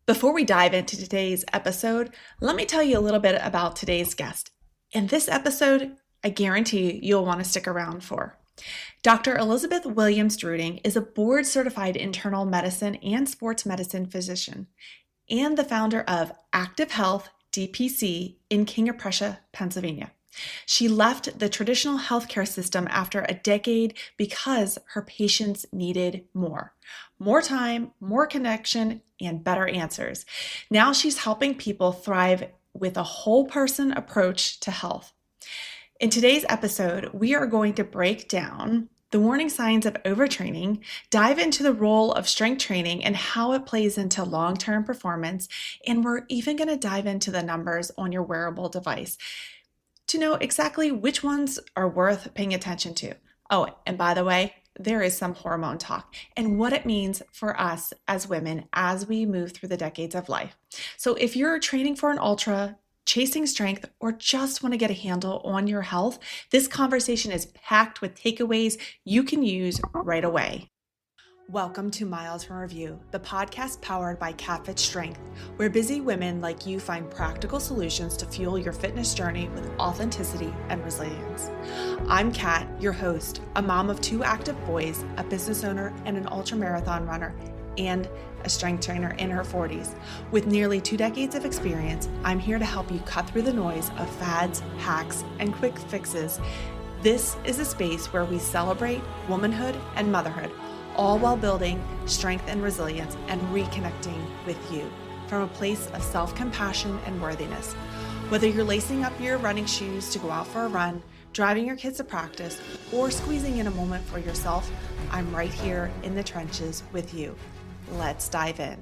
Before we dive into today's episode, let me tell you a little bit about today's guest. In this episode, I guarantee you'll want to stick around for. Dr. Elizabeth Williams Ruing is a board-certified internal medicine and sports medicine physician and the founder of Active Health DPC in King of Prussia, Pennsylvania. She left the traditional healthcare system after a decade because her patients needed more time, more connection, and better answers. Now she's helping people thrive with a whole person approach to health. In today's episode, we are going to break down the warning signs of overtraining, dive into the role of strength training and how it plays into long-term performance, and we're even going to dive into the numbers on your wearable device to know exactly which ones are worth paying attention to. Oh, and by the way, there is some hormone talk and what it means for us as women as we move through the decades of life. So if you're training for an ultra, chasing strength, or just want to get a handle on your health, this conversation is packed with takeaways you can use right away. Welcome to Miles from Review, the podcast powered by CatFit Strength, where busy women like you find practical solutions to fuel your fitness journey with authenticity and resilience. I'm Kat, your host, a mom of 2 active boys, a business owner, and an ultramarathon runner, and a strength trainer in her 40s. With nearly 2 decades of experience, I'm here to help you cut through the noise of fads, hacks, and quick fixes. This is a space where we celebrate womanhood and motherhood, all while building strength and resilience and reconnecting with you from a place of self-compassion and worthiness. Whether you're lacing up your running shoes to go out for a run, driving your kids to practice, or squeezing in a moment for yourself, I'm right here in the trenches with you. Let's dive in.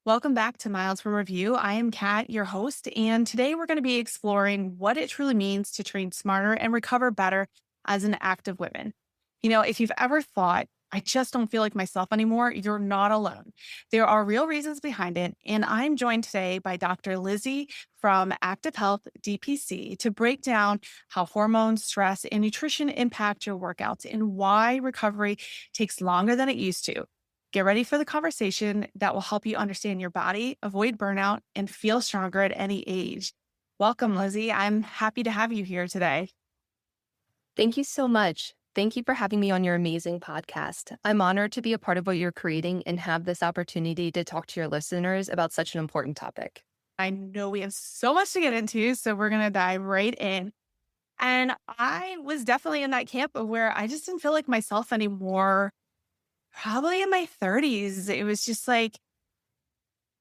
Welcome back to Miles from Review. I am Kat, your host, and today we're going to be exploring what it truly means to train smarter and recover better as an active woman. You know, if you've ever thought, I just don't feel like myself anymore, you're not alone. There are real reasons behind it, and I'm joined today by Dr. Lizzie from Active Health DPC to break down how hormones, stress, and nutrition impact your workouts and why recovery takes longer than it used to. Get ready for the conversation that will help you understand your body, avoid burnout, and feel stronger at any age. Welcome, Lizzie. I'm happy to have you here today. Thank you so much. Thank you for having me on your amazing podcast. I'm honored to be a part of what you're creating and have this opportunity to talk to your listeners about such an important topic. I know we have so much to get into, so we're going to dive right in. And I was definitely in that camp of where I just didn't feel like myself anymore, probably in my 30s. It was just like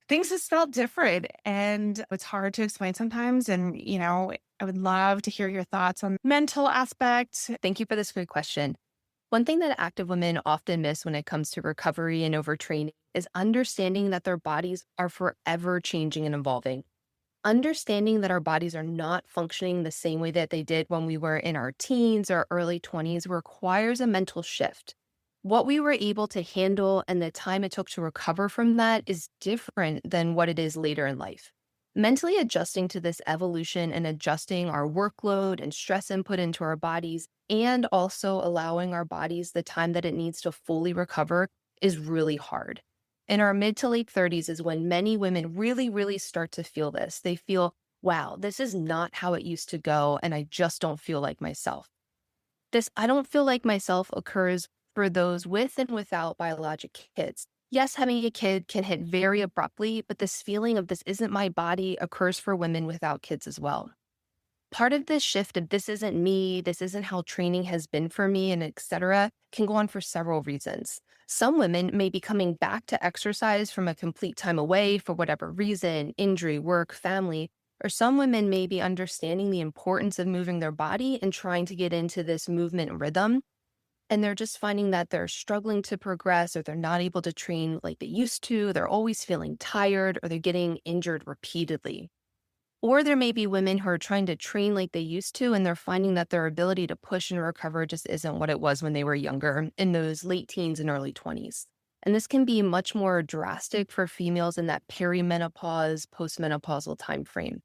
things just felt different and it's hard to explain sometimes. And, you know, I would love to hear your thoughts on mental aspect. Thank you for this good question. One thing that active women often miss when it comes to recovery and overtraining is understanding that their bodies are forever changing and evolving. Understanding that our bodies are not functioning the same way that they did when we were in our teens or early 20s requires a mental shift. What we were able to handle and the time it took to recover from that is different than what it is later in life. Mentally adjusting to this evolution and adjusting our workload and stress input into our bodies and also allowing our bodies the time that it needs to fully recover is really hard. In our mid to late 30s is when many women really start to feel this. They feel, wow, this is not how it used to go, and I just don't feel like myself. This I don't feel like myself occurs for those with and without biologic kids. Yes, having a kid can hit very abruptly, but this feeling of this isn't my body occurs for women without kids as well. Part of this shift of this isn't me, this isn't how training has been for me, and etc., can go on for several reasons. Some women may be coming back to exercise from a complete time away for whatever reason, injury, work, family, or some women may be understanding the importance of moving their body and trying to get into this movement rhythm. And they're just finding that they're struggling to progress or they're not able to train like they used to. They're always feeling tired or they're getting injured repeatedly. Or there may be women who are trying to train like they used to, and they're finding that their ability to push and recover just isn't what it was when they were younger in those late teens and early 20s. And this can be much more drastic for females in that perimenopause, postmenopausal timeframe.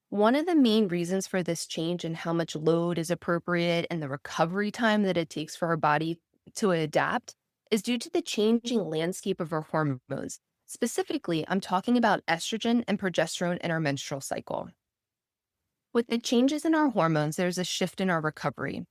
One of the main reasons for this change in how much load is appropriate and the recovery time that it takes for our body to adapt is due to the changing landscape of our hormones. Specifically, I'm talking about estrogen and progesterone in our menstrual cycle. With the changes in our hormones, there's a shift in our recovery.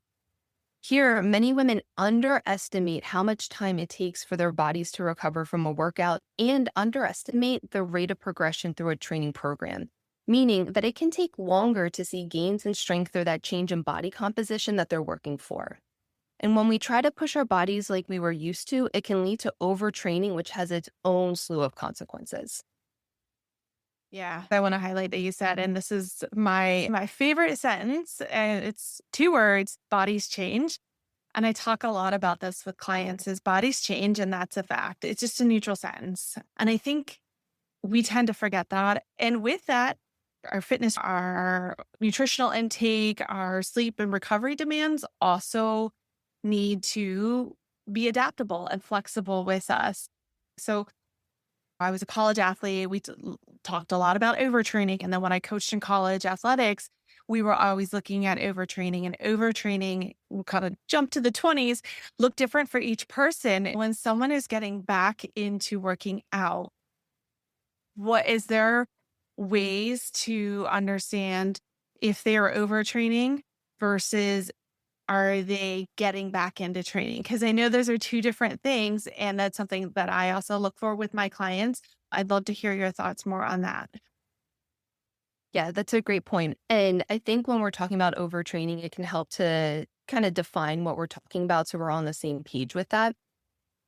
Here, many women underestimate how much time it takes for their bodies to recover from a workout and underestimate the rate of progression through a training program, meaning that it can take longer to see gains in strength or that change in body composition that they're working for. And when we try to push our bodies like we were used to, it can lead to overtraining, which has its own slew of consequences. Yeah, I want to highlight that you said, and this is my favorite sentence, and it's two words: bodies change. And I talk a lot about this with clients: is bodies change, and that's a fact. It's just a neutral sentence, and I think we tend to forget that. And with that, our fitness, our nutritional intake, our sleep and recovery demands also need to be adaptable and flexible with us. So I was a college athlete. We talked a lot about overtraining. And then when I coached in college athletics, we were always looking at overtraining, and overtraining kind of jump to the 20s, look different for each person. When someone is getting back into working out, what is there ways to understand if they are overtraining versus are they getting back into training? Because I know those are two different things. And that's something that I also look for with my clients. I'd love to hear your thoughts more on that. Yeah, that's a great point. And I think when we're talking about overtraining, it can help to kind of define what we're talking about so we're on the same page with that.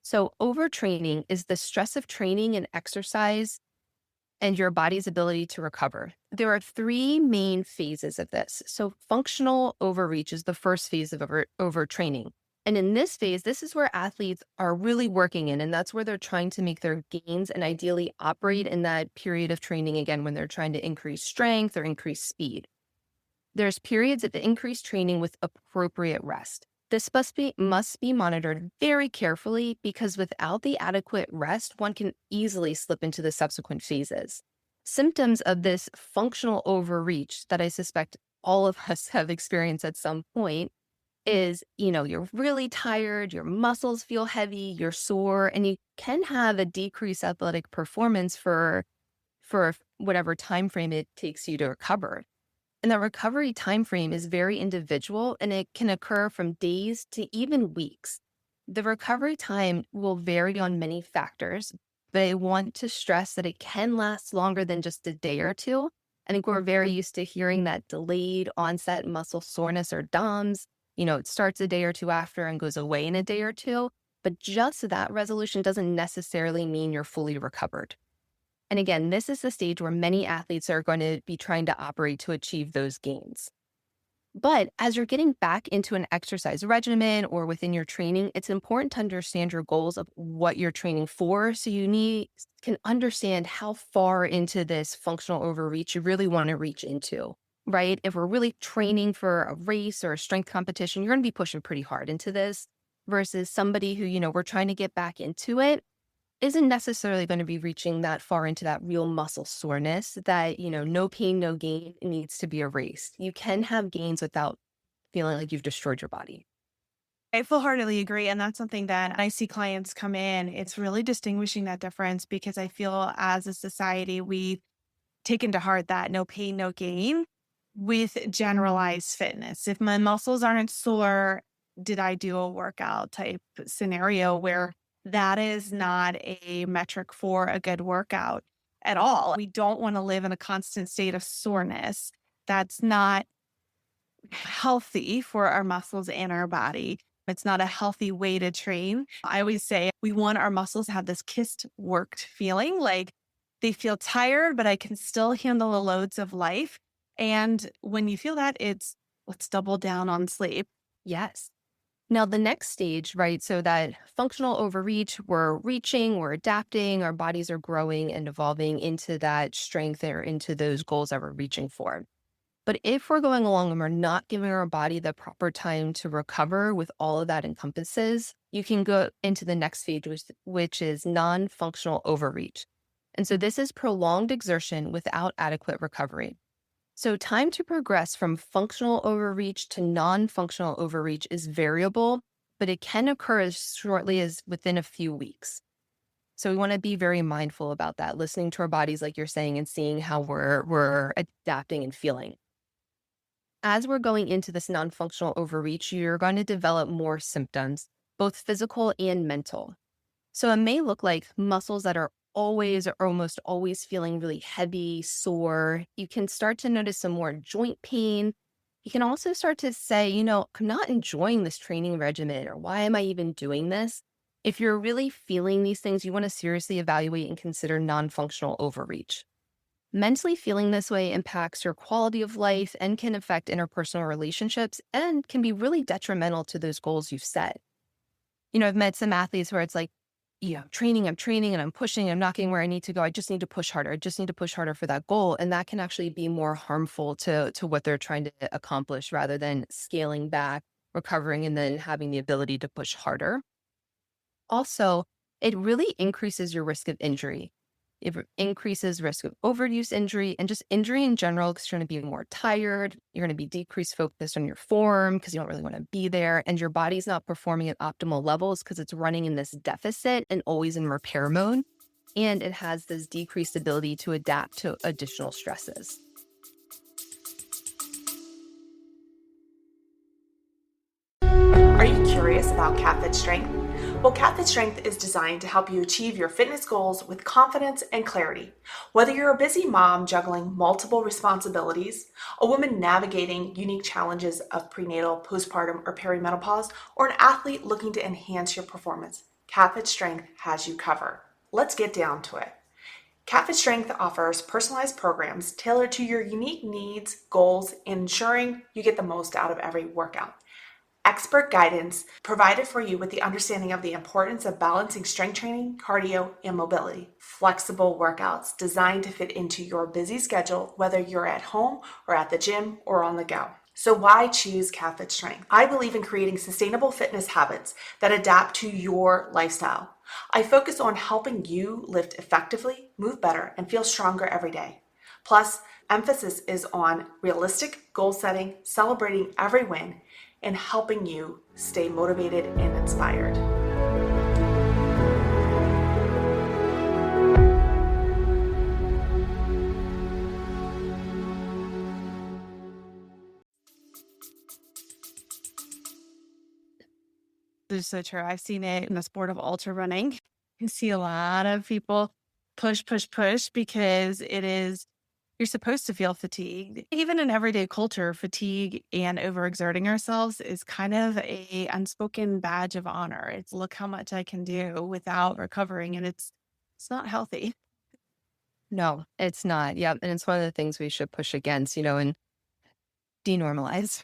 So, overtraining is the stress of training and exercise and your body's ability to recover. There are three main phases of this. So, functional overreach is the first phase of overtraining. And in this phase, this is where athletes are really working in, and that's where they're trying to make their gains and ideally operate in that period of training again when they're trying to increase strength or increase speed. There's periods of increased training with appropriate rest. This must be monitored very carefully because without the adequate rest, one can easily slip into the subsequent phases. Symptoms of this functional overreach that I suspect all of us have experienced at some point is, you're really tired, your muscles feel heavy, you're sore, and you can have a decreased athletic performance for whatever time frame it takes you to recover. And the recovery time frame is very individual and it can occur from days to even weeks. The recovery time will vary on many factors, but I want to stress that it can last longer than just a day or two. I think we're very used to hearing that delayed onset muscle soreness or DOMS. It starts a day or two after and goes away in a day or two, but just that resolution doesn't necessarily mean you're fully recovered. And again, this is the stage where many athletes are going to be trying to operate to achieve those gains. But as you're getting back into an exercise regimen or within your training, it's important to understand your goals of what you're training for. So can understand how far into this functional overreach you really want to reach into, right? If we're really training for a race or a strength competition, you're going to be pushing pretty hard into this versus somebody who, we're trying to get back into it isn't necessarily going to be reaching that far into that real muscle soreness that, no pain, no gain needs to be erased. You can have gains without feeling like you've destroyed your body. I full-heartedly agree. And that's something that I see clients come in. It's really distinguishing that difference because I feel as a society, we've taken to heart that no pain, no gain with generalized fitness. If my muscles aren't sore, did I do a workout type scenario where that is not a metric for a good workout at all. We don't want to live in a constant state of soreness. That's not healthy for our muscles and our body. It's not a healthy way to train. I always say we want our muscles to have this kissed, worked feeling, like they feel tired, but I can still handle the loads of life. And when you feel that, let's double down on sleep. Yes. Now, the next stage, right? So that functional overreach, we're reaching, we're adapting, our bodies are growing and evolving into that strength or into those goals that we're reaching for. But if we're going along and we're not giving our body the proper time to recover with all of that encompasses, you can go into the next stage, which is non-functional overreach. And so this is prolonged exertion without adequate recovery. So time to progress from functional overreach to non-functional overreach is variable, but it can occur as shortly as within a few weeks. So we want to be very mindful about that, listening to our bodies, like you're saying, and seeing how we're adapting and feeling. As we're going into this non-functional overreach, you're going to develop more symptoms, both physical and mental. So it may look like muscles that are always or almost always feeling really heavy, sore. You can start to notice some more joint pain. You can also start to say, I'm not enjoying this training regimen, or why am I even doing this? If you're really feeling these things, you want to seriously evaluate and consider non-functional overreach. Mentally feeling this way impacts your quality of life and can affect interpersonal relationships and can be really detrimental to those goals you've set. I've met some athletes where it's like, I'm training and I'm pushing, I'm not getting where I need to go. I just need to push harder. I just need to push harder for that goal. And that can actually be more harmful to what they're trying to accomplish rather than scaling back, recovering, and then having the ability to push harder. Also, it really increases your risk of injury. It increases risk of overuse injury and just injury in general because you're going to be more tired. You're going to be decreased focus on your form because you don't really want to be there. And your body's not performing at optimal levels because it's running in this deficit and always in repair mode. And it has this decreased ability to adapt to additional stresses. Are you curious about CatFit Strength? Well, CatFit Strength is designed to help you achieve your fitness goals with confidence and clarity. Whether you're a busy mom juggling multiple responsibilities, a woman navigating unique challenges of prenatal, postpartum, or perimenopause, or an athlete looking to enhance your performance, CatFit Strength has you covered. Let's get down to it. CatFit Strength offers personalized programs tailored to your unique needs, goals, and ensuring you get the most out of every workout. Expert guidance provided for you with the understanding of the importance of balancing strength training, cardio, and mobility. Flexible workouts designed to fit into your busy schedule, whether you're at home or at the gym or on the go. So why choose CatFit Strength? I believe in creating sustainable fitness habits that adapt to your lifestyle. I focus on helping you lift effectively, move better, and feel stronger every day. Plus, emphasis is on realistic goal setting, celebrating every win, and helping you stay motivated and inspired. This is so true. I've seen it in the sport of ultra running. You see a lot of people push, push, push because you're supposed to feel fatigued. Even in everyday culture, fatigue and overexerting ourselves is kind of a unspoken badge of honor. It's look how much I can do without recovering. And it's not healthy. No, it's not. Yeah. And it's one of the things we should push against, and denormalize.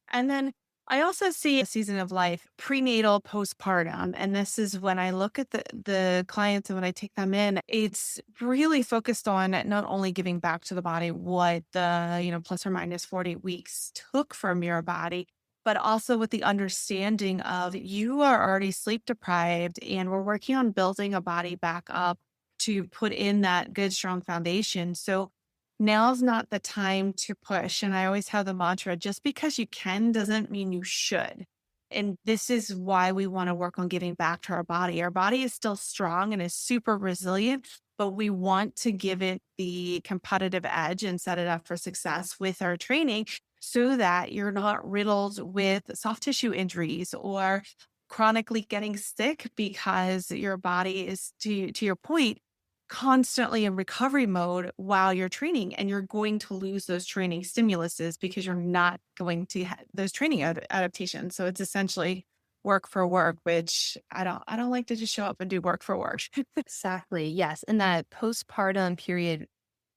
And then I also see a season of life, prenatal, postpartum. And this is when I look at the clients and when I take them in, it's really focused on not only giving back to the body what the, plus or minus 40 weeks took from your body, but also with the understanding of you are already sleep deprived and we're working on building a body back up to put in that good, strong foundation. So now's not the time to push. And I always have the mantra, just because you can doesn't mean you should. And this is why we want to work on giving back to our body. Our body is still strong and is super resilient, but we want to give it the competitive edge and set it up for success with our training so that you're not riddled with soft tissue injuries or chronically getting sick because your body is, to your point, constantly in recovery mode while you're training, and you're going to lose those training stimuluses because you're not going to have those training adaptations. So it's essentially work for work, which I don't like to just show up and do work for work. Exactly. Yes. And that postpartum period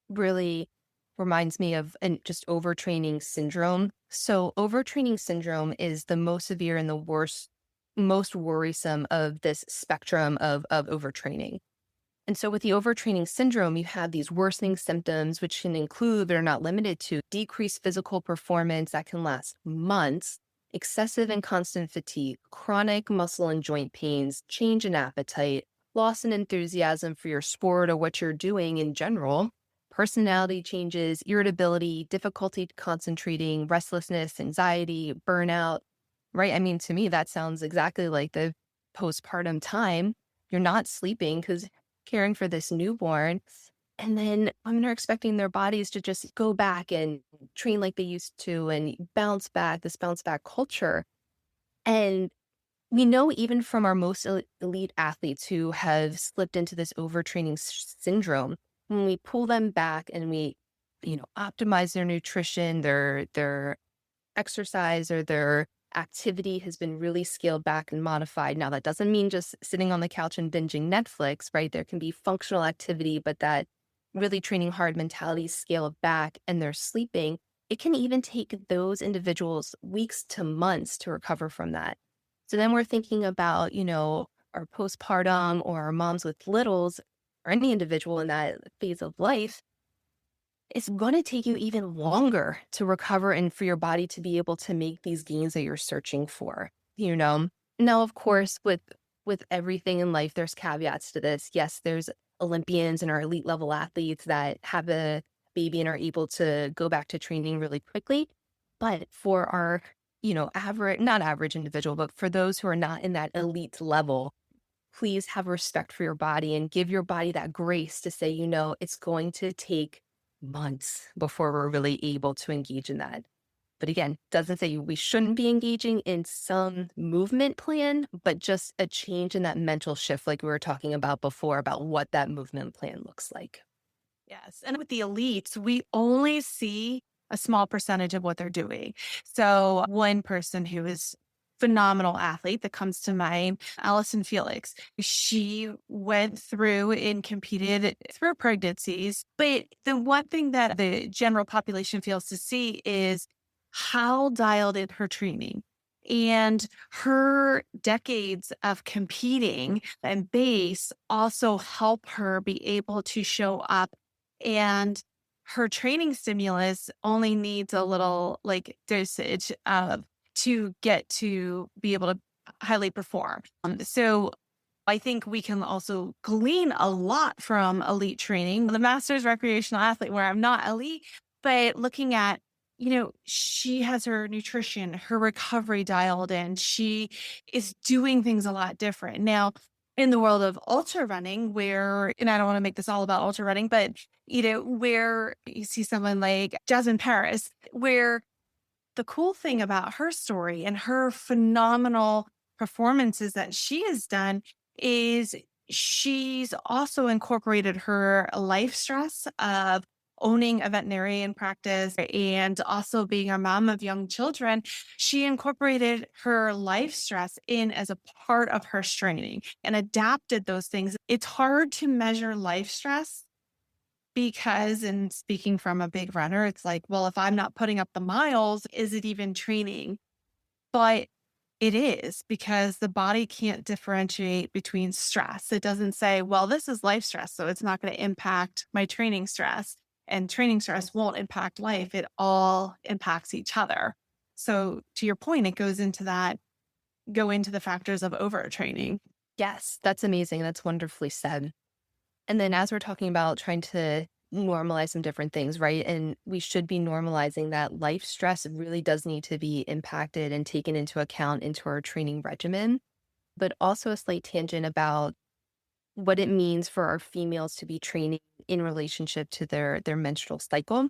really reminds me of just overtraining syndrome. So overtraining syndrome is the most severe and the worst, most worrisome of this spectrum of overtraining. And so with the overtraining syndrome, you have these worsening symptoms, which can include, but are not limited to, decreased physical performance that can last months, excessive and constant fatigue, chronic muscle and joint pains, change in appetite, loss in enthusiasm for your sport or what you're doing in general, personality changes, irritability, difficulty concentrating, restlessness, anxiety, burnout, right? I mean, to me, that sounds exactly like the postpartum time. You're not sleeping because caring for this newborn. And then women are expecting their bodies to just go back and train like they used to and this bounce back culture. And we know even from our most elite athletes who have slipped into this overtraining syndrome, when we pull them back and we, optimize their nutrition, their exercise or their activity has been really scaled back and modified. Now, that doesn't mean just sitting on the couch and binging Netflix, right? There can be functional activity, but that really training hard mentality scaled back and they're sleeping. It can even take those individuals weeks to months to recover from that. So then we're thinking about, our postpartum or our moms with littles or any individual in that phase of life. It's going to take you even longer to recover and for your body to be able to make these gains that you're searching for, Now, of course, with everything in life, there's caveats to this. Yes, there's Olympians and our elite level athletes that have a baby and are able to go back to training really quickly. But for our, not average individual, but for those who are not in that elite level, please have respect for your body and give your body that grace to say, it's going to take months before we're really able to engage in that. But again, doesn't say we shouldn't be engaging in some movement plan, but just a change in that mental shift, like we were talking about before, about what that movement plan looks like. Yes. And with the elites, we only see a small percentage of what they're doing. So one person who is phenomenal athlete that comes to mind, Allison Felix. She went through and competed through pregnancies. But the one thing that the general population fails to see is how dialed in her training and her decades of competing and base also help her be able to show up, and her training stimulus only needs a little dosage of to get to be able to highly perform. So I think we can also glean a lot from elite training. The master's recreational athlete, where I'm not elite, but looking at, she has her nutrition, her recovery dialed in. She is doing things a lot different. Now, in the world of ultra running, and I don't want to make this all about ultra running, but, where you see someone like Jasmine Paris, where the cool thing about her story and her phenomenal performances that she has done is she's also incorporated her life stress of owning a veterinarian practice and also being a mom of young children. She incorporated her life stress in as a part of her training and adapted those things. It's hard to measure life stress because, and speaking from a big runner, it's like, well, if I'm not putting up the miles, is it even training? But it is, because the body can't differentiate between stress. It doesn't say, well, this is life stress, so it's not going to impact my training stress. And training stress won't impact life. It all impacts each other. So to your point, it goes into the factors of overtraining. Yes, that's amazing. That's wonderfully said. And then as we're talking about trying to normalize some different things, right? And we should be normalizing that life stress really does need to be impacted and taken into account into our training regimen, but also a slight tangent about what it means for our females to be training in relationship to their menstrual cycle.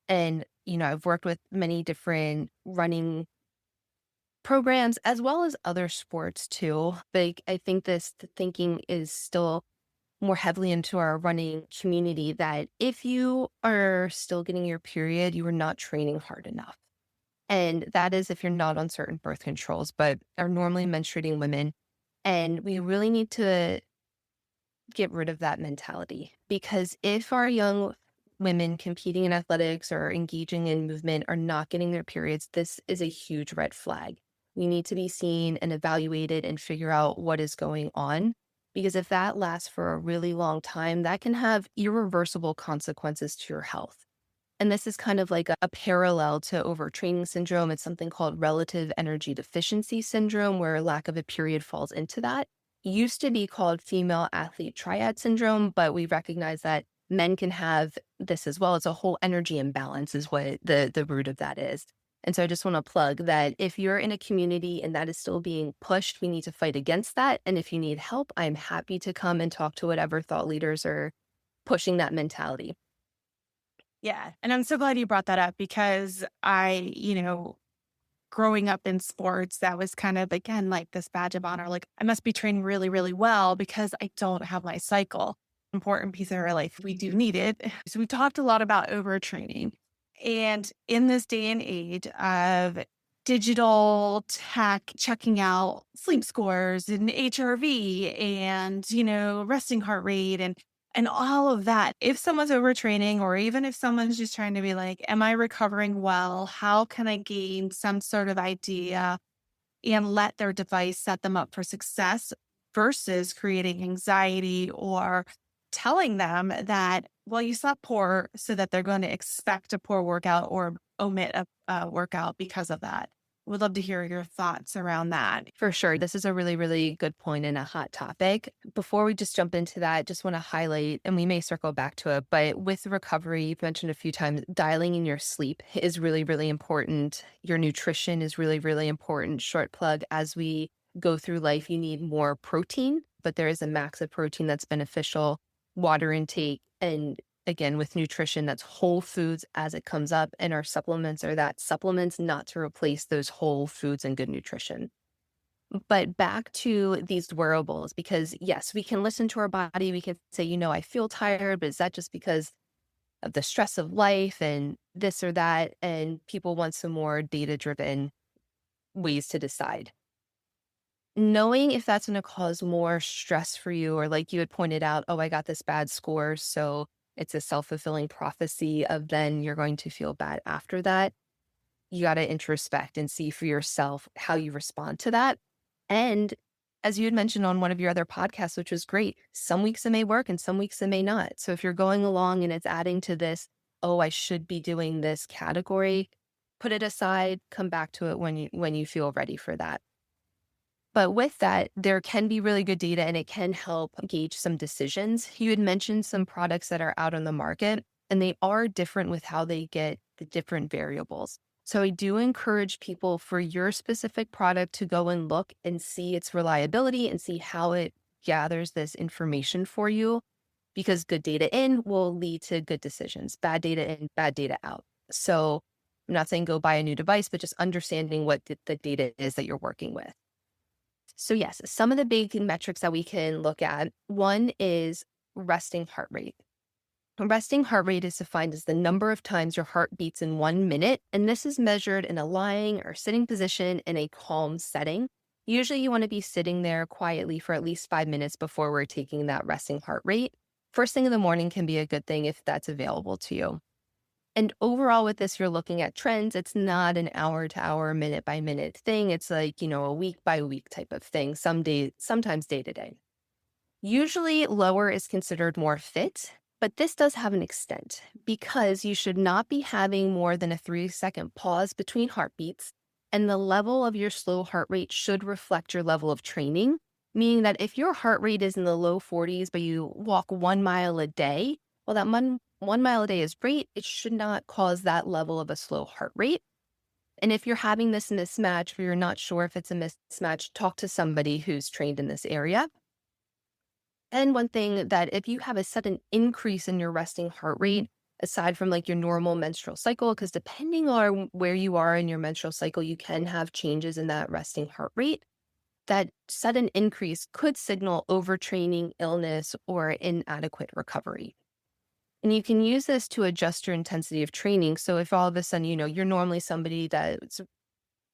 And, I've worked with many different running programs as well as other sports too. But I think the thinking is still more heavily into our running community that if you are still getting your period, you are not training hard enough. And that is if you're not on certain birth controls, but are normally menstruating women. And we really need to get rid of that mentality, because if our young women competing in athletics or engaging in movement are not getting their periods, this is a huge red flag. We need to be seen and evaluated and figure out what is going on. Because if that lasts for a really long time, that can have irreversible consequences to your health. And this is kind of like a parallel to overtraining syndrome. It's something called relative energy deficiency syndrome, where lack of a period falls into that. It used to be called female athlete triad syndrome, but we recognize that men can have this as well. It's a whole energy imbalance is what the root of that is. And so I just want to plug that if you're in a community and that is still being pushed, we need to fight against that. And if you need help, I'm happy to come and talk to whatever thought leaders are pushing that mentality. Yeah. And I'm so glad you brought that up because growing up in sports, that was kind of, again, like this badge of honor. Like, I must be training really, really well because I don't have my cycle. Important piece of our life. We do need it. So we talked a lot about overtraining. And in this day and age of digital tech, checking out sleep scores and HRV and, resting heart rate and all of that. If someone's overtraining, or even if someone's just trying to be like, am I recovering well? How can I gain some sort of idea and let their device set them up for success versus creating anxiety or telling them that, well, you slept poor, so that they're going to expect a poor workout or omit a workout because of that. Would love to hear your thoughts around that. For sure. This is a really, really good point and a hot topic. Before we just jump into that, just want to highlight, and we may circle back to it, but with recovery, you've mentioned a few times, dialing in your sleep is really, really important. Your nutrition is really, really important. Short plug, as we go through life, you need more protein, but there is a max of protein that's beneficial. Water intake, and again, with nutrition, that's whole foods as it comes up. And our supplements are that supplements, not to replace those whole foods and good nutrition. But back to these wearables, because yes, we can listen to our body. We can say, I feel tired, but is that just because of the stress of life and this or that? And people want some more data-driven ways to decide. Knowing if that's going to cause more stress for you, or like you had pointed out, oh, I got this bad score, so it's a self-fulfilling prophecy of then you're going to feel bad after that. You got to introspect and see for yourself how you respond to that. And as you had mentioned on one of your other podcasts, which was great, some weeks it may work and some weeks it may not. So if you're going along and it's adding to this, oh, I should be doing this category, put it aside, come back to it when you feel ready for that. But with that, there can be really good data and it can help gauge some decisions. You had mentioned some products that are out on the market, and they are different with how they get the different variables. So I do encourage people for your specific product to go and look and see its reliability and see how it gathers this information for you, because good data in will lead to good decisions. Bad data in, bad data out. So I'm not saying go buy a new device, but just understanding what the data is that you're working with. So yes, some of the big metrics that we can look at, one is resting heart rate. Resting heart rate is defined as the number of times your heart beats in 1 minute, and this is measured in a lying or sitting position in a calm setting. Usually you want to be sitting there quietly for at least 5 minutes before we're taking that resting heart rate. First thing in the morning can be a good thing if that's available to you. And overall with this, you're looking at trends. It's not an hour to hour, minute by minute thing. It's like, a week by week type of thing, sometimes day to day. Usually lower is considered more fit, but this does have an extent because you should not be having more than a 3-second pause between heartbeats. And the level of your slow heart rate should reflect your level of training, meaning that if your heart rate is in the low 40s, but you walk 1 mile a day, well, that 1 mile a day is great. It should not cause that level of a slow heart rate. And if you're having this mismatch, or you're not sure if it's a mismatch, talk to somebody who's trained in this area. And one thing that if you have a sudden increase in your resting heart rate, aside from like your normal menstrual cycle, because depending on where you are in your menstrual cycle, you can have changes in that resting heart rate. That sudden increase could signal overtraining, illness, or inadequate recovery. And you can use this to adjust your intensity of training. So if all of a sudden, you're normally somebody that's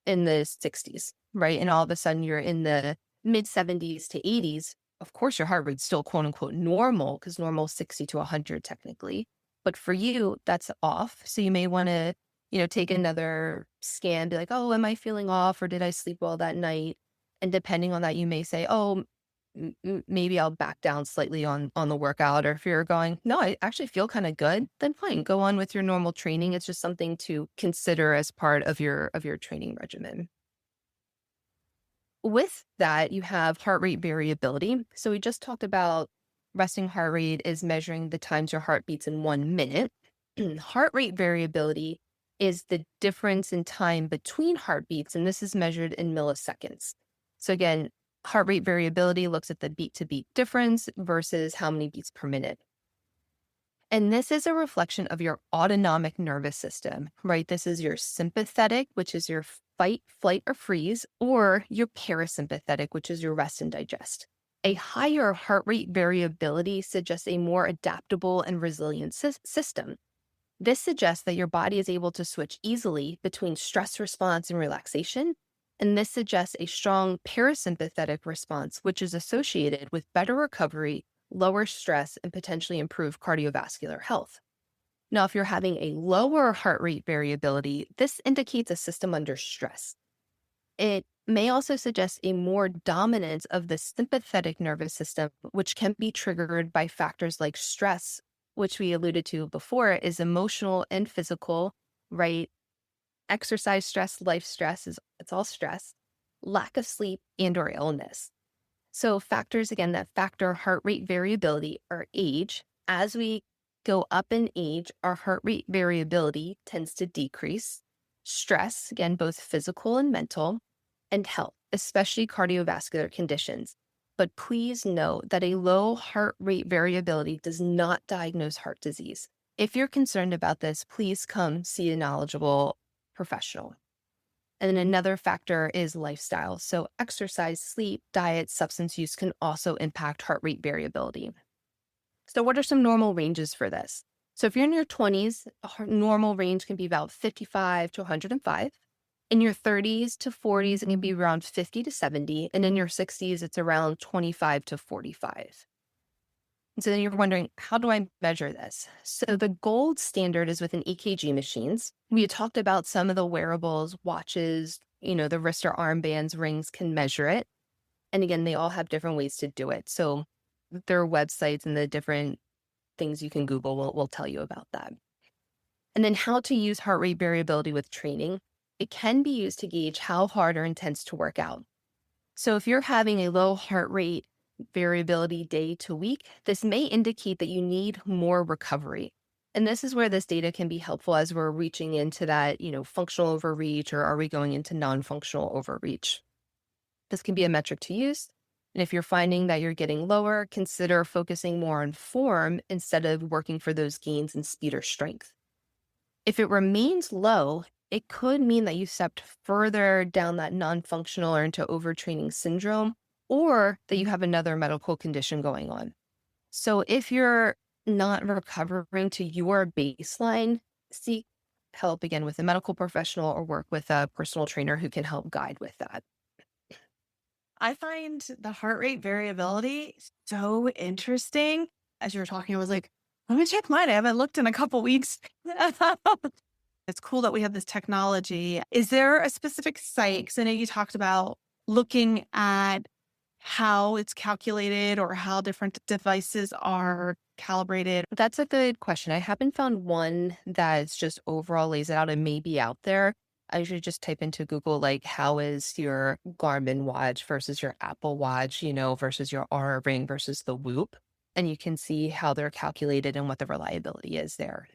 in the 60s, right? And all of a sudden you're in the mid 70s to 80s, of course your heart rate's still quote unquote normal, because normal is 60 to 100 technically. But for you, that's off. So you may want to, take another scan, be like, oh, am I feeling off, or did I sleep well that night? And depending on that, you may say, oh, maybe I'll back down slightly on the workout. Or if you're going, no, I actually feel kind of good, then fine, go on with your normal training. It's just something to consider as part of your training regimen. With that, you have heart rate variability. So we just talked about resting heart rate is measuring the times your heart beats in 1 minute. Heart rate variability is the difference in time between heartbeats, and this is measured in milliseconds. So again, heart rate variability looks at the beat-to-beat difference versus how many beats per minute. And this is a reflection of your autonomic nervous system, right? This is your sympathetic, which is your fight, flight, or freeze, or your parasympathetic, which is your rest and digest. A higher heart rate variability suggests a more adaptable and resilient system. This suggests that your body is able to switch easily between stress response and relaxation. And this suggests a strong parasympathetic response, which is associated with better recovery, lower stress, and potentially improved cardiovascular health. Now, if you're having a lower heart rate variability, this indicates a system under stress. It may also suggest a more dominance of the sympathetic nervous system, which can be triggered by factors like stress, which we alluded to before, is emotional and physical, right? Exercise stress, life stress it's all stress, lack of sleep, and or illness. So factors, again, that factor heart rate variability are age. As we go up in age, our heart rate variability tends to decrease. Stress, again, both physical and mental, and health, especially cardiovascular conditions. But please note that a low heart rate variability does not diagnose heart disease. If you're concerned about this, please come see a knowledgeable professional. And then another factor is lifestyle. So exercise, sleep, diet, substance use can also impact heart rate variability. So what are some normal ranges for this? So if you're in your 20s, a normal range can be about 55 to 105. In your 30s to 40s, it can be around 50 to 70. And in your 60s, it's around 25 to 45. And so then you're wondering, how do I measure this? So the gold standard is within EKG machines. We had talked about some of the wearables, watches, the wrist or armbands, rings can measure it. And again, they all have different ways to do it. So their websites and the different things you can Google will tell you about that. And then how to use heart rate variability with training. It can be used to gauge how hard or intense to work out. So if you're having a low heart rate variability day to week, this may indicate that you need more recovery. And this is where this data can be helpful as we're reaching into that, functional overreach, or are we going into non-functional overreach? This can be a metric to use. And if you're finding that you're getting lower, consider focusing more on form instead of working for those gains in speed or strength. If it remains low, it could mean that you stepped further down that non-functional or into overtraining syndrome, or that you have another medical condition going on. So if you're not recovering to your baseline, seek help again with a medical professional or work with a personal trainer who can help guide with that. I find the heart rate variability so interesting. As you were talking, I was like, let me check mine. I haven't looked in a couple weeks. It's cool that we have this technology. Is there a specific site? Because I know you talked about looking at how it's calculated or how different devices are calibrated. That's a good question. I haven't found one that's just overall lays it out. It may be out there. I usually just type into Google, like, how is your Garmin watch versus your Apple Watch, versus your Aura Ring versus the Whoop. And you can see how they're calculated and what the reliability is there.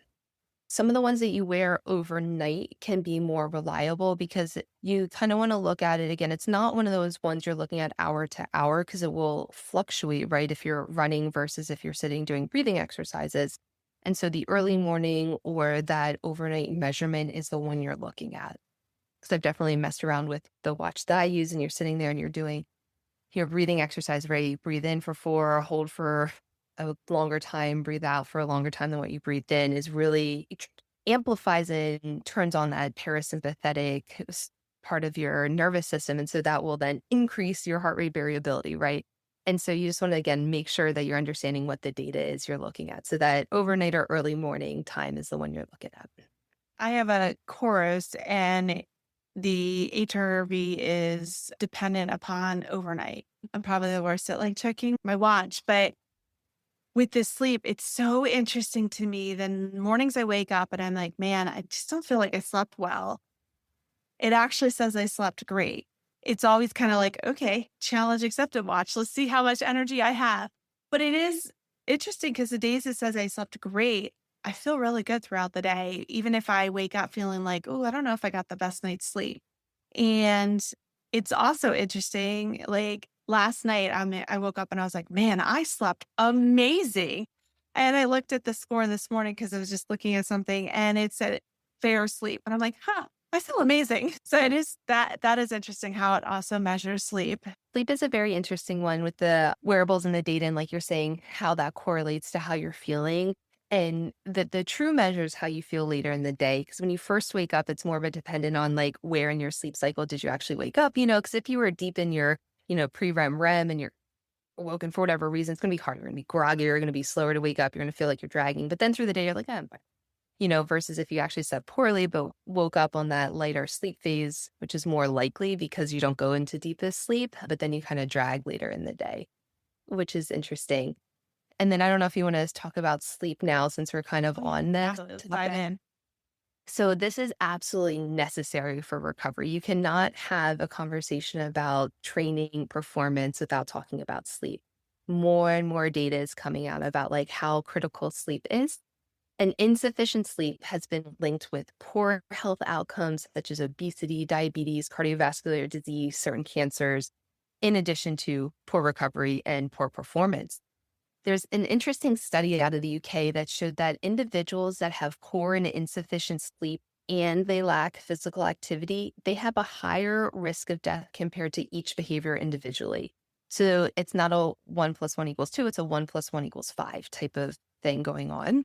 Some of the ones that you wear overnight can be more reliable because you kind of want to look at it again. It's not one of those ones you're looking at hour to hour because it will fluctuate, right? If you're running versus if you're sitting doing breathing exercises. And so the early morning or that overnight measurement is the one you're looking at. Because I've definitely messed around with the watch that I use, and you're sitting there and you're doing your breathing exercise, right? You breathe in for 4, hold for a longer time, breathe out for a longer time than what you breathed in, is really amplifies it and turns on that parasympathetic part of your nervous system. And so that will then increase your heart rate variability, right? And so you just want to, again, make sure that you're understanding what the data is you're looking at. So that overnight or early morning time is the one you're looking at. I have a Chorus, and the HRV is dependent upon overnight. I'm probably the worst at checking my watch, but with this sleep, it's so interesting to me. Then mornings I wake up and I'm like, man, I just don't feel like I slept well. It actually says I slept great. It's always kind of like, okay, challenge accepted, watch. Let's see how much energy I have. But it is interesting because the days it says I slept great, I feel really good throughout the day, even if I wake up feeling like, oh, I don't know if I got the best night's sleep. And it's also interesting. Like last night, I woke up and I was like, man, I slept amazing. And I looked at the score this morning because I was just looking at something and it said fair sleep. And I'm like, huh, I feel amazing. So it is that is interesting how it also measures sleep. Sleep is a very interesting one with the wearables and the data, and like you're saying, how that correlates to how you're feeling. And the true measure is how you feel later in the day. Because when you first wake up, it's more of a dependent on like where in your sleep cycle did you actually wake up, because if you were deep in your, pre-REM, REM, and you're woken for whatever reason, it's going to be harder. You're going to be groggy. You're going to be slower to wake up. You're going to feel like you're dragging. But then through the day, you're like, I'm fine. Versus if you actually slept poorly, but woke up on that lighter sleep phase, which is more likely because you don't go into deepest sleep, but then you kind of drag later in the day, which is interesting. And then I don't know if you want to talk about sleep now since we're kind of Oh, on this absolutely. Let's dive topic. in. So this is absolutely necessary for recovery. You cannot have a conversation about training performance without talking about sleep. More and more data is coming out about like how critical sleep is. And insufficient sleep has been linked with poor health outcomes such as obesity, diabetes, cardiovascular disease, certain cancers, in addition to poor recovery and poor performance. There's an interesting study out of the UK that showed that individuals that have poor and insufficient sleep and they lack physical activity, they have a higher risk of death compared to each behavior individually. So it's not a 1+1=2, it's a 1+1=5 type of thing going on.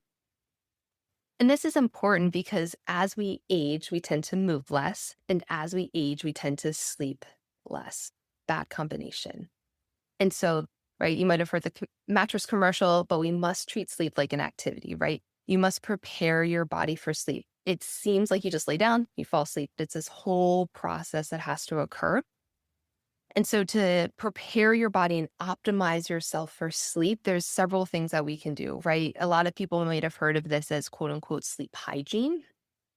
And this is important because as we age, we tend to move less. And as we age, we tend to sleep less. Bad combination. And so, right, you might have heard the mattress commercial, but we must treat sleep like an activity, right? You must prepare your body for sleep. It seems like you just lay down, you fall asleep. It's this whole process that has to occur. And so to prepare your body and optimize yourself for sleep, there's several things that we can do, right? A lot of people might have heard of this as quote unquote sleep hygiene,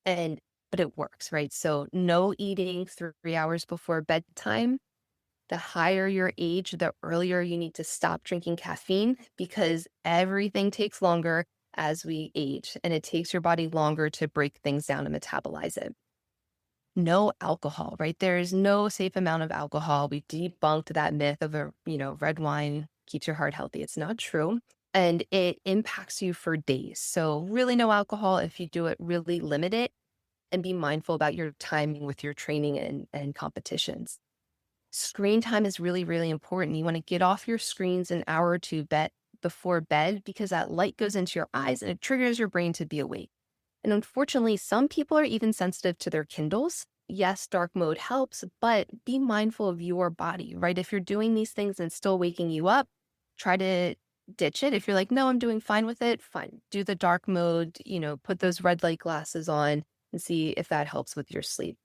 but it works, right? So no eating 3 hours before bedtime. The higher your age, the earlier you need to stop drinking caffeine because everything takes longer as we age and it takes your body longer to break things down and metabolize it. No alcohol, right? There is no safe amount of alcohol. We debunked that myth of red wine keeps your heart healthy. It's not true. And it impacts you for days. So really no alcohol. If you do it, really limit it and be mindful about your timing with your training and competitions. Screen time is really, really important. You want to get off your screens an hour or two before bed because that light goes into your eyes and it triggers your brain to be awake. And unfortunately, some people are even sensitive to their Kindles. Yes, dark mode helps, but be mindful of your body, right? If you're doing these things and still waking you up, try to ditch it. If you're like, no, I'm doing fine with it, fine. Do the dark mode, put those red light glasses on and see if that helps with your sleep.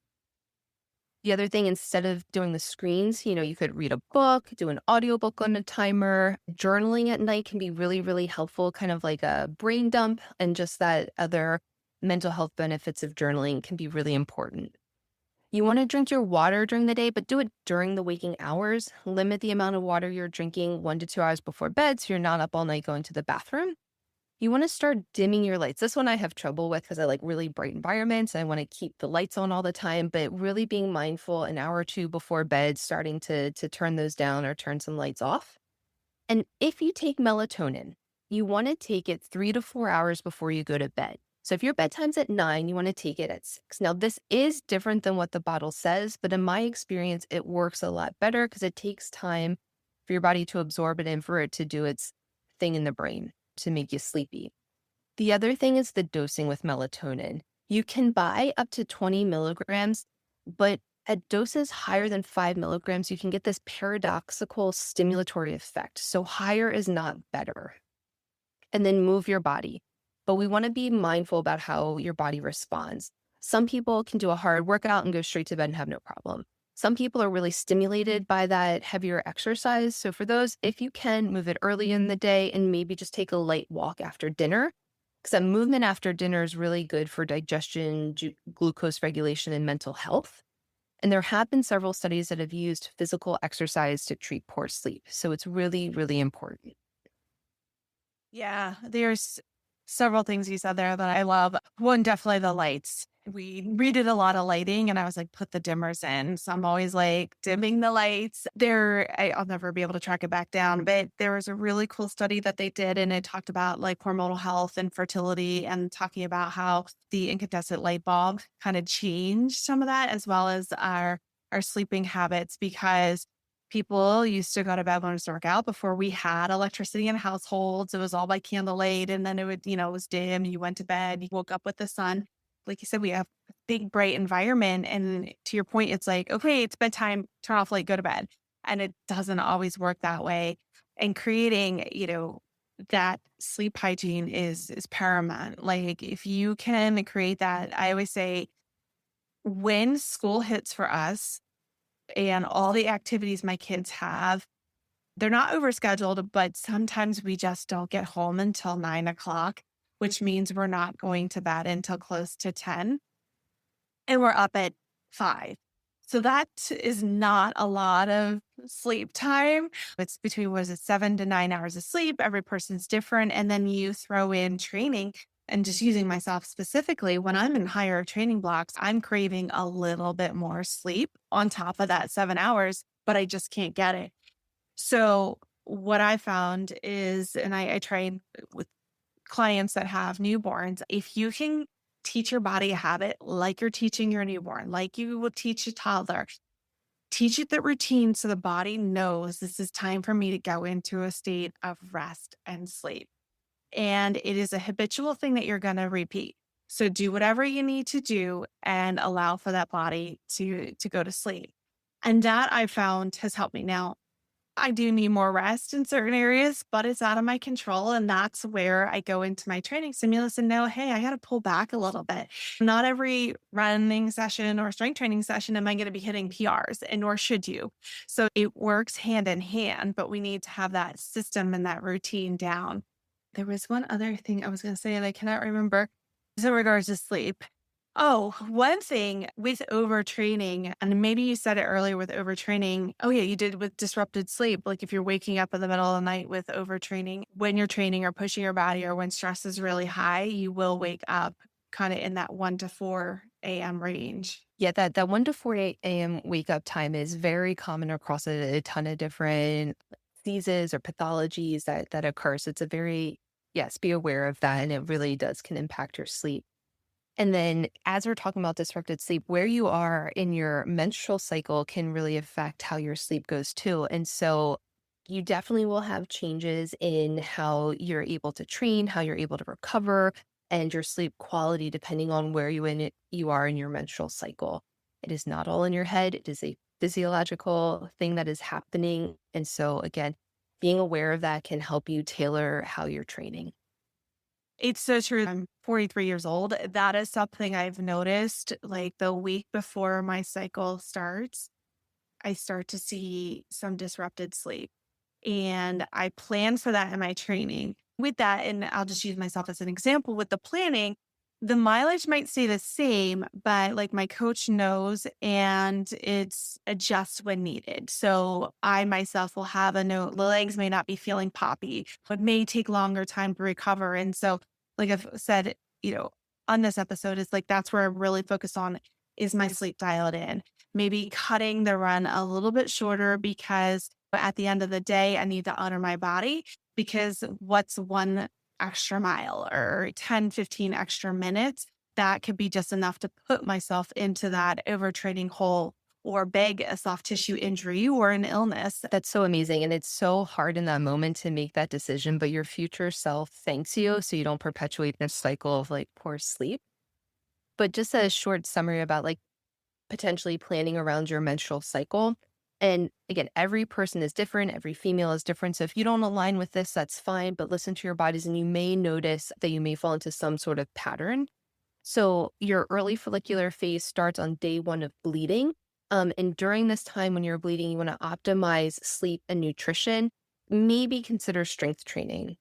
The other thing, instead of doing the screens, you could read a book, do an audiobook on a timer. Journaling at night can be really, really helpful, kind of like a brain dump. And just that other mental health benefits of journaling can be really important. You want to drink your water during the day, but do it during the waking hours. Limit the amount of water you're drinking 1 to 2 hours before bed so you're not up all night going to the bathroom. You want to start dimming your lights. This one I have trouble with because I like really bright environments. I want to keep the lights on all the time, but really being mindful an hour or two before bed, starting to turn those down or turn some lights off. And if you take melatonin, you want to take it 3 to 4 hours before you go to bed. So if your bedtime's at 9, you want to take it at 6. Now, this is different than what the bottle says, but in my experience, it works a lot better because it takes time for your body to absorb it and for it to do its thing in the brain to make you sleepy. The other thing is the dosing with melatonin. You can buy up to 20 milligrams, but at doses higher than 5 milligrams, you can get this paradoxical stimulatory effect. So higher is not better. And then move your body. But we want to be mindful about how your body responds. Some people can do a hard workout and go straight to bed and have no problem. Some people are really stimulated by that heavier exercise. So for those, if you can, move it early in the day and maybe just take a light walk after dinner. Because that movement after dinner is really good for digestion, glucose regulation, and mental health. And there have been several studies that have used physical exercise to treat poor sleep. So it's really, really important. Yeah, there's several things you said there that I love. One, definitely the lights. We redid a lot of lighting and I was like, put the dimmers in. So I'm always like dimming the lights. I'll never be able to track it back down, but there was a really cool study that they did and it talked about like hormonal health and fertility and talking about how the incandescent light bulb kind of changed some of that as well as our sleeping habits because people used to go to bed when it was dark out before we had electricity in households. It was all by candlelight and then it was dim. You went to bed, you woke up with the sun. Like you said, we have a big, bright environment. And to your point, it's like, okay, it's bedtime, turn off light, go to bed. And it doesn't always work that way. And creating, that sleep hygiene is paramount. Like if you can create that, I always say when school hits for us, and all the activities my kids have, they're not overscheduled, but sometimes we just don't get home until 9 o'clock, which means we're not going to bed until close to 10 and we're up at 5. So that is not a lot of sleep time. It's between, 7 to 9 hours of sleep. Every person's different. And then you throw in training and just using myself specifically, when I'm in higher training blocks, I'm craving a little bit more sleep on top of that 7 hours, but I just can't get it. So what I found is, and I train with clients that have newborns, if you can teach your body a habit like you're teaching your newborn, like you would teach a toddler, teach it the routine so the body knows this is time for me to go into a state of rest and sleep. And it is a habitual thing that you're going to repeat. So do whatever you need to do and allow for that body to go to sleep. And that I found has helped me. Now, I do need more rest in certain areas, but it's out of my control. And that's where I go into my training stimulus and know, hey, I got to pull back a little bit. Not every running session or strength training session am I going to be hitting PRs, and nor should you. So it works hand in hand, but we need to have that system and that routine down. There was one other thing I was going to say, and I cannot remember. In regards to sleep. Oh, one thing with overtraining, and maybe you said it earlier with overtraining. Oh, yeah, you did with disrupted sleep. Like if you're waking up in the middle of the night with overtraining, when you're training or pushing your body or when stress is really high, you will wake up kind of in that 1 to 4 a.m. range. Yeah, that 1 to 4 a.m. wake up time is very common across a ton of different diseases or pathologies that occur. So it's a very, yes, be aware of that. And it really can impact your sleep. And then as we're talking about disrupted sleep, where you are in your menstrual cycle can really affect how your sleep goes too. And so you definitely will have changes in how you're able to train, how you're able to recover, and your sleep quality depending on where you are in your menstrual cycle. It is not all in your head. It is a physiological thing that is happening. And so again, being aware of that can help you tailor how you're training. It's so true. I'm 43 years old. That is something I've noticed. Like the week before my cycle starts, I start to see some disrupted sleep. And I plan for that in my training. With that, and I'll just use myself as an example with the planning, the mileage might stay the same, but like my coach knows and it's adjusts when needed. So I myself will have a note, the legs may not be feeling poppy, but may take longer time to recover. And so, like I've said, on this episode is like, that's where I'm really focused on is my sleep dialed in. Maybe cutting the run a little bit shorter because at the end of the day, I need to honor my body because what's one extra mile or 10, 15 extra minutes, that could be just enough to put myself into that overtraining hole or beg a soft tissue injury or an illness. That's so amazing. And it's so hard in that moment to make that decision, but your future self thanks you so you don't perpetuate this cycle of like poor sleep. But just a short summary about like potentially planning around your menstrual cycle. And again, every person is different. Every female is different. So if you don't align with this, that's fine, but listen to your bodies and you may notice that you may fall into some sort of pattern. So your early follicular phase starts on day 1 of bleeding. And during this time when you're bleeding, you want to optimize sleep and nutrition, maybe consider strength training.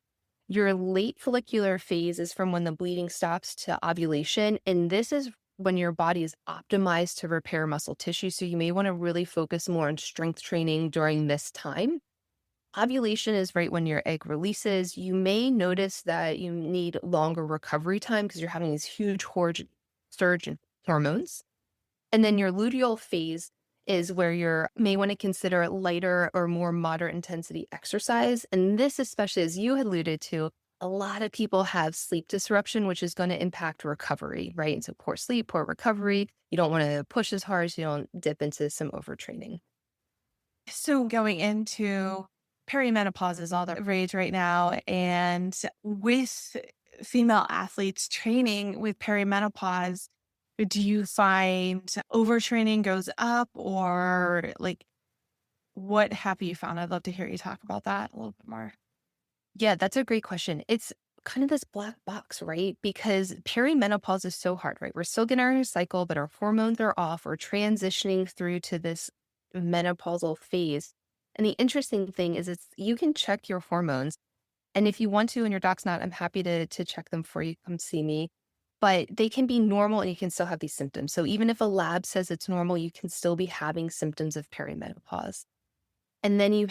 Your late follicular phase is from when the bleeding stops to ovulation. And this is when your body is optimized to repair muscle tissue. So you may want to really focus more on strength training during this time. Ovulation is right when your egg releases. You may notice that you need longer recovery time because you're having these huge surge in hormones. And then your luteal phase is where you may want to consider lighter or more moderate intensity exercise. And this, especially as you had alluded to, a lot of people have sleep disruption, which is going to impact recovery, right? And so poor sleep, poor recovery. You don't want to push as hard so you don't dip into some overtraining. So going into perimenopause is all the rage right now. And with female athletes training with perimenopause, do you find overtraining goes up, or like what have you found? I'd love to hear you talk about that a little bit more. Yeah, that's a great question. It's kind of this black box, right? Because perimenopause is so hard, right? We're still getting our cycle, but our hormones are off. We're transitioning through to this menopausal phase. And the interesting thing is you can check your hormones. And if you want to, and your doc's not, I'm happy to check them for you. Come see me. But they can be normal and you can still have these symptoms. So even if a lab says it's normal, you can still be having symptoms of perimenopause. And then you're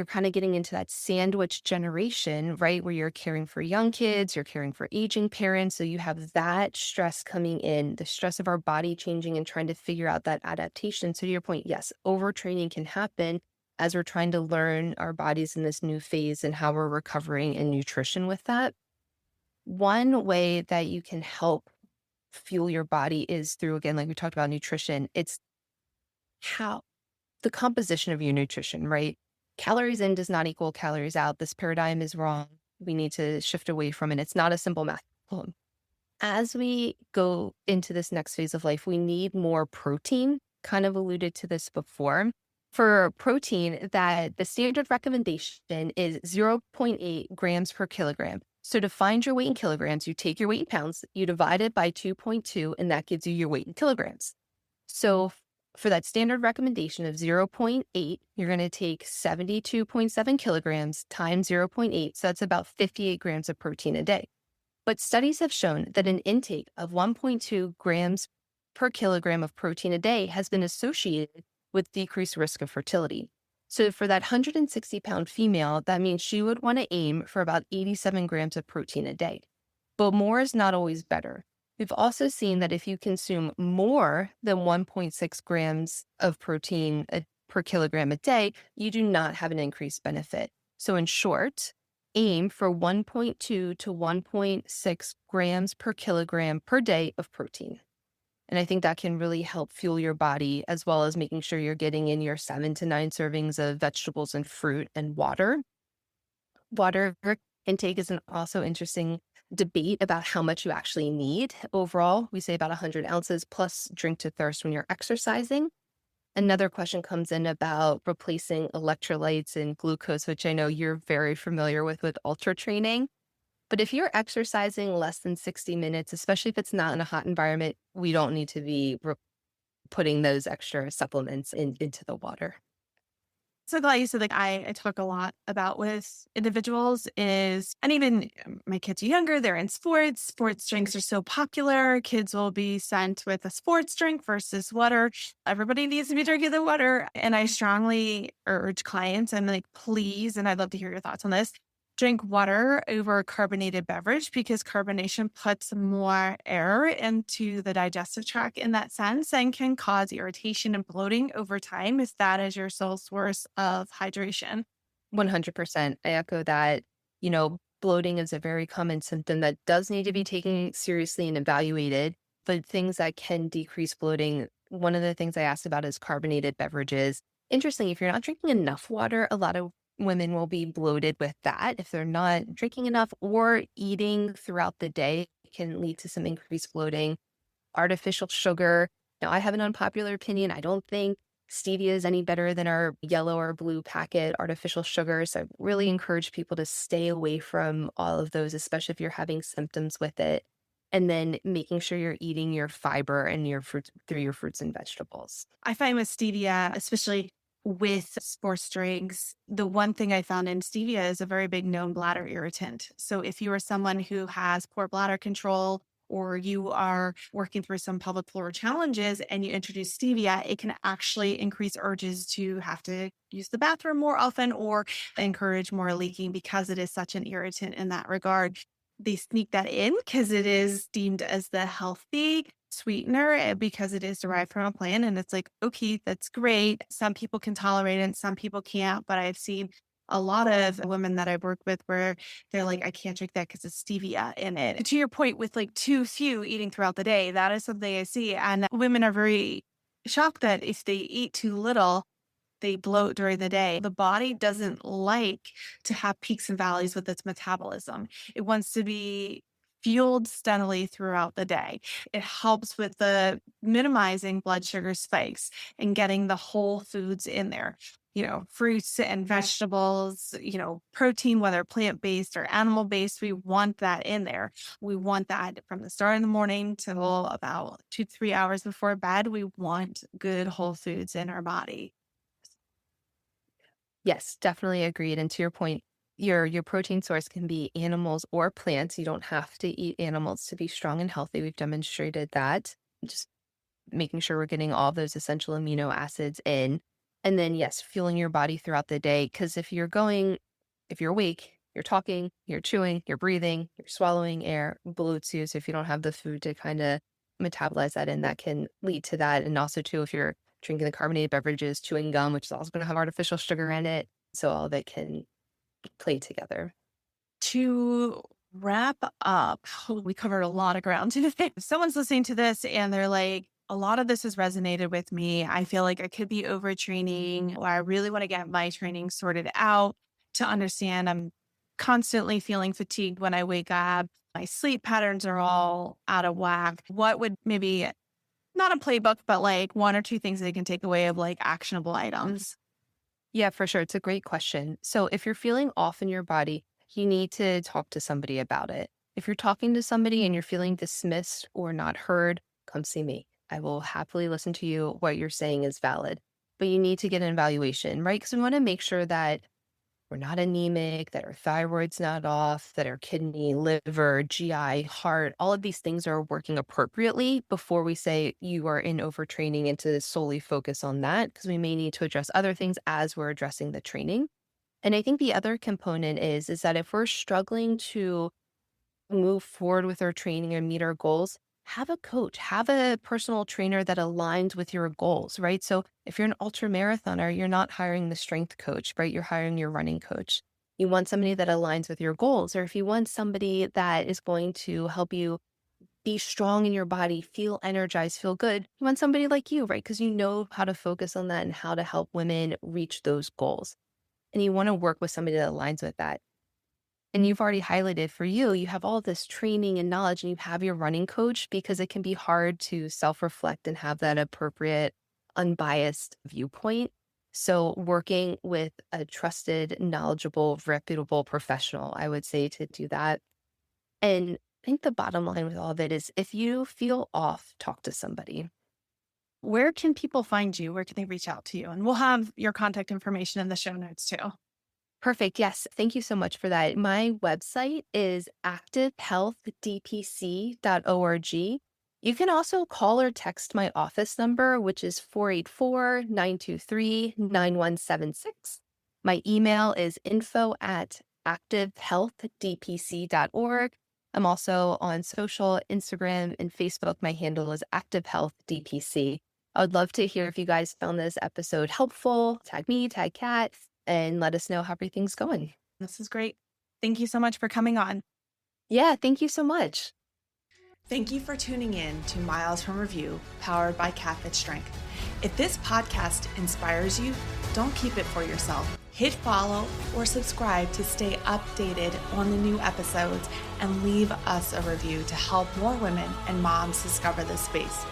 kind of getting into that sandwich generation, right? Where you're caring for young kids, you're caring for aging parents. So you have that stress coming in, the stress of our body changing and trying to figure out that adaptation. So to your point, yes, overtraining can happen as we're trying to learn our bodies in this new phase and how we're recovering and nutrition with that. One way that you can help fuel your body is through, again, like we talked about nutrition. It's how the composition of your nutrition, right? Calories in does not equal calories out. This paradigm is wrong. We need to shift away from it. It's not a simple math problem. As we go into this next phase of life, we need more protein. Kind of alluded to this before. For protein, that the standard recommendation is 0.8 grams per kilogram. So to find your weight in kilograms, you take your weight in pounds, you divide it by 2.2, and that gives you your weight in kilograms. So for that standard recommendation of 0.8, you're going to take 72.7 kilograms times 0.8. So that's about 58 grams of protein a day. But studies have shown that an intake of 1.2 grams per kilogram of protein a day has been associated with decreased risk of fertility. So for that 160-pound female, that means she would want to aim for about 87 grams of protein a day. But more is not always better. We've also seen that if you consume more than 1.6 grams of protein per kilogram a day, you do not have an increased benefit. So in short, aim for 1.2 to 1.6 grams per kilogram per day of protein. And I think that can really help fuel your body, as well as making sure you're getting in your 7 to 9 servings of vegetables and fruit and water. Water intake is an also interesting debate about how much you actually need. Overall, we say about 100 ounces plus drink to thirst when you're exercising. Another question comes in about replacing electrolytes and glucose, which I know you're very familiar with ultra training. But if you're exercising less than 60 minutes, especially if it's not in a hot environment, we don't need to be putting those extra supplements into the water. So glad you said, like, I talk a lot about with individuals is, and even my kids are younger, they're in sports. Sports drinks are so popular. Kids will be sent with a sports drink versus water. Everybody needs to be drinking the water. And I strongly urge clients, and like, please, and I'd love to hear your thoughts on this, drink water over carbonated beverage, because carbonation puts more air into the digestive tract in that sense and can cause irritation and bloating over time if that is your sole source of hydration. 100%. I echo that. Bloating is a very common symptom that does need to be taken seriously and evaluated. But things that can decrease bloating, one of the things I asked about is carbonated beverages. Interesting, if you're not drinking enough water, a lot of women will be bloated with that. If they're not drinking enough or eating throughout the day, it can lead to some increased bloating. Artificial sugar. Now, I have an unpopular opinion. I don't think stevia is any better than our yellow or blue packet artificial sugars. So I really encourage people to stay away from all of those, especially if you're having symptoms with it. And then making sure you're eating your fiber and your fruits through your fruits and vegetables. I find with stevia, especially with sports drinks, the one thing I found in stevia is a very big known bladder irritant. So if you are someone who has poor bladder control or you are working through some pelvic floor challenges and you introduce stevia, it can actually increase urges to have to use the bathroom more often or encourage more leaking because it is such an irritant in that regard. They sneak that in because it is deemed as the healthy sweetener because it is derived from a plant. And it's like, okay, that's great. Some people can tolerate it and some people can't. But I've seen a lot of women that I've worked with where they're like, I can't drink that because it's stevia in it. To your point with like too few eating throughout the day, that is something I see. And women are very shocked that if they eat too little, they bloat during the day. The body doesn't like to have peaks and valleys with its metabolism. It wants to be fueled steadily throughout the day. It helps with the minimizing blood sugar spikes and getting the whole foods in there. Fruits and vegetables, protein, whether plant-based or animal-based, we want that in there. We want that from the start of the morning till about 2 to 3 hours before bed. We want good whole foods in our body. Yes, definitely agreed. And to your point, your protein source can be animals or plants. You don't have to eat animals to be strong and healthy. We've demonstrated that. Just making sure we're getting all those essential amino acids in. And then, yes, fueling your body throughout the day. Because if you're awake, you're talking, you're chewing, you're breathing, you're swallowing air, bloats you. So if you don't have the food to kind of metabolize that in, that can lead to that. And also, too, if you're drinking the carbonated beverages, chewing gum, which is also going to have artificial sugar in it. So all of it can play together. To wrap up, we covered a lot of ground today. If someone's listening to this and they're like, a lot of this has resonated with me. I feel like I could be overtraining, or I really want to get my training sorted out to understand I'm constantly feeling fatigued when I wake up. My sleep patterns are all out of whack. What would maybe not a playbook, but like 1 or 2 things they can take away of like actionable items? Yeah, for sure. It's a great question. So if you're feeling off in your body, you need to talk to somebody about it. If you're talking to somebody and you're feeling dismissed or not heard, come see me. I will happily listen to you. What you're saying is valid, but you need to get an evaluation, right? Because we want to make sure that we're not anemic, that our thyroid's not off, that our kidney, liver, GI, heart, all of these things are working appropriately before we say you are in overtraining and to solely focus on that, because we may need to address other things as we're addressing the training. And I think the other component is that if we're struggling to move forward with our training and meet our goals, have a coach, have a personal trainer that aligns with your goals, right? So if you're an ultra marathoner, you're not hiring the strength coach, right? You're hiring your running coach. You want somebody that aligns with your goals. Or if you want somebody that is going to help you be strong in your body, feel energized, feel good, you want somebody like you, right? Because you know how to focus on that and how to help women reach those goals. And you want to work with somebody that aligns with that. And you've already highlighted for you, you have all this training and knowledge and you have your running coach, because it can be hard to self-reflect and have that appropriate, unbiased viewpoint. So working with a trusted, knowledgeable, reputable professional, I would say to do that. And I think the bottom line with all of it is if you feel off, talk to somebody. Where can people find you? Where can they reach out to you? And we'll have your contact information in the show notes too. Perfect. Yes. Thank you so much for that. My website is activehealthdpc.org. You can also call or text my office number, which is 484-923-9176. My email is info@activehealthdpc.org. I'm also on social, Instagram and Facebook. My handle is Active Health DPC. I would love to hear if you guys found this episode helpful. Tag me, tag Kat, and let us know how everything's going. This is great. Thank you so much for coming on. Yeah, thank you so much. Thank you for tuning in to Miles from Review, powered by Kat Strength. If this podcast inspires you, don't keep it for yourself. Hit follow or subscribe to stay updated on the new episodes, and leave us a review to help more women and moms discover this space.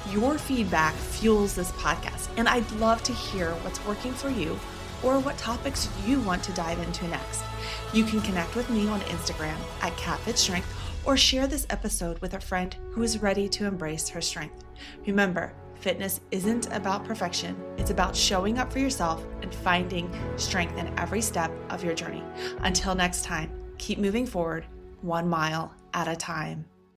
Your feedback fuels this podcast, and I'd love to hear what's working for you or what topics you want to dive into next. You can connect with me on Instagram at @CatFitStrength, or share this episode with a friend who is ready to embrace her strength. Remember, fitness isn't about perfection. It's about showing up for yourself and finding strength in every step of your journey. Until next time, keep moving forward, 1 mile at a time.